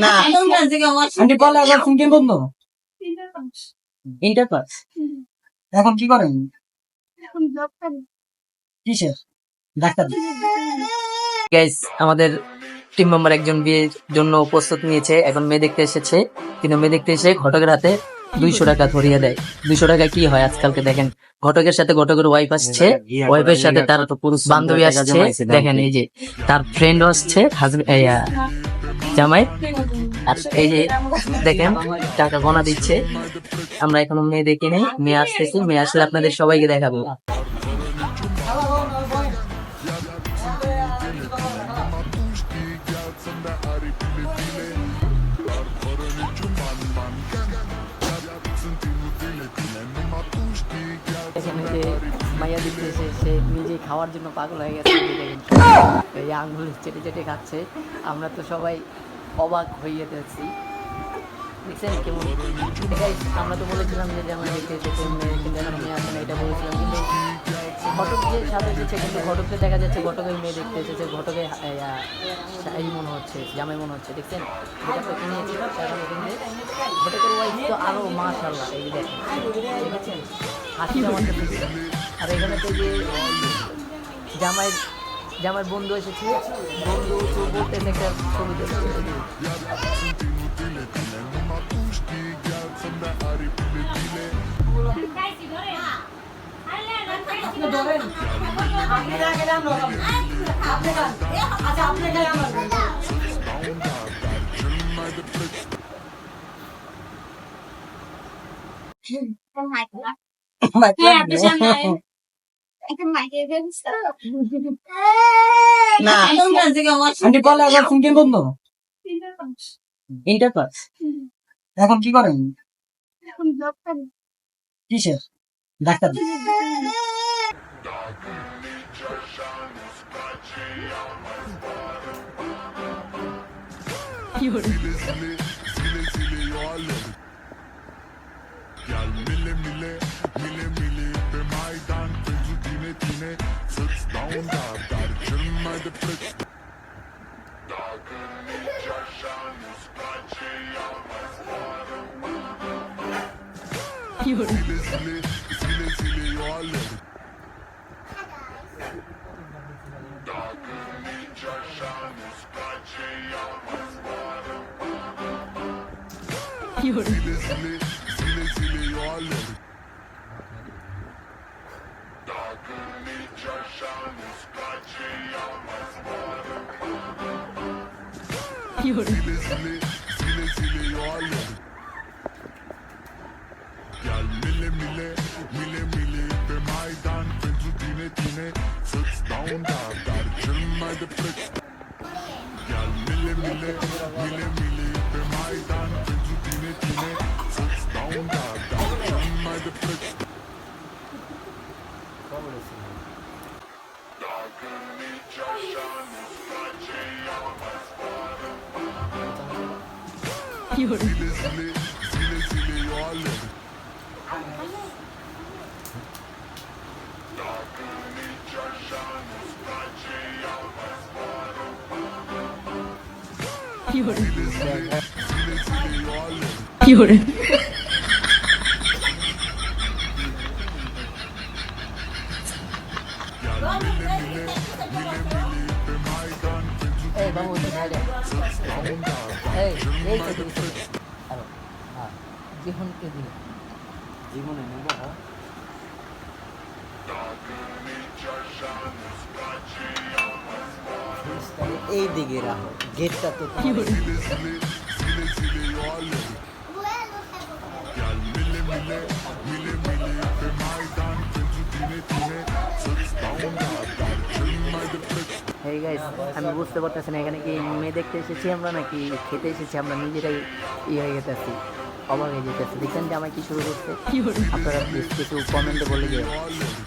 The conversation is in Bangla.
না আন্টি বলা এখন কি বন্ধু ইন্টার পাস এখন কি করেন কিসের ডাক্তার গাইস আমাদের টিম মেম্বার একজন বিয়ের জন্য প্রস্তুত নিয়েছে এখন মেয়ে দেখতে এসেছে কিন্তু মেয়ে দেখতে এসে ঘটকের হাতে 200 টাকা ধরিয়ে দেয় 200 টাকা কি হয় আজকালকে দেখেন ঘটকের সাথে ঘটকের ওয়াইফ আসছে ওয়াইফের সাথে তার বান্ধবী আসছে দেখেন এই যে তার ফ্রেন্ড আসছে জামাই আর এই যে দেখেন টাকা গোনা দিচ্ছে আমরা এখনো মেয়ে দেখি নেই মেয়ে আসতেছি মেয়ে আসলে আপনাদের সবাইকে দেখাবো এখানে যে মাইয়া দিতে এসে সে নিজে খাওয়ার জন্য পাগল হয়ে গেছে এই আঙ্গুল চেটে চেটে খাচ্ছে আমরা তো সবাই অবাক হয়ে যাচ্ছি দেখছেন কেমন আমরা তো বলেছিলাম যে আমরা দেখতে এসেছি কিন্তু এখন মেয়ে আসে না এটা বলেছিলাম কিন্তু ঘটক যে সাথে এসেছে কিন্তু ঘটককে দেখা যাচ্ছে ঘটকের মেয়ে দেখতে এসেছে ঘটকে এই মনে হচ্ছে জামাই মনে হচ্ছে দেখছেন যেটা তো কিনেছি ঘটকের ওয়াইফ তো আরও মাশাআল্লাহ এই যে দেখেছেন হাসি আমাকে আর এখানে তো যে জামাইয়ের বন্ধু এসেছে বন্ধু তো বলতেছে একটা ছবি না আন্টি বলা এখন কি বন্ধু ইন্টার পাস এখন কি করেন কিসের ডাক্তার কি করে জীবনকে দিয়ে জীবনে নেব এই দিকে রাখো গেটটা তো আমি বুঝতে পারতেছি না এখানে কি মেয়ে দেখতে এসেছি আমরা নাকি খেতে এসেছি আমরা নিজেরাই হয়ে যেতেছি অবাক হয়ে যেতেছি দেখছেন যে আমায় কি শুরু করছে আপনারা প্লিজ কিছু কমেন্টে বলে যে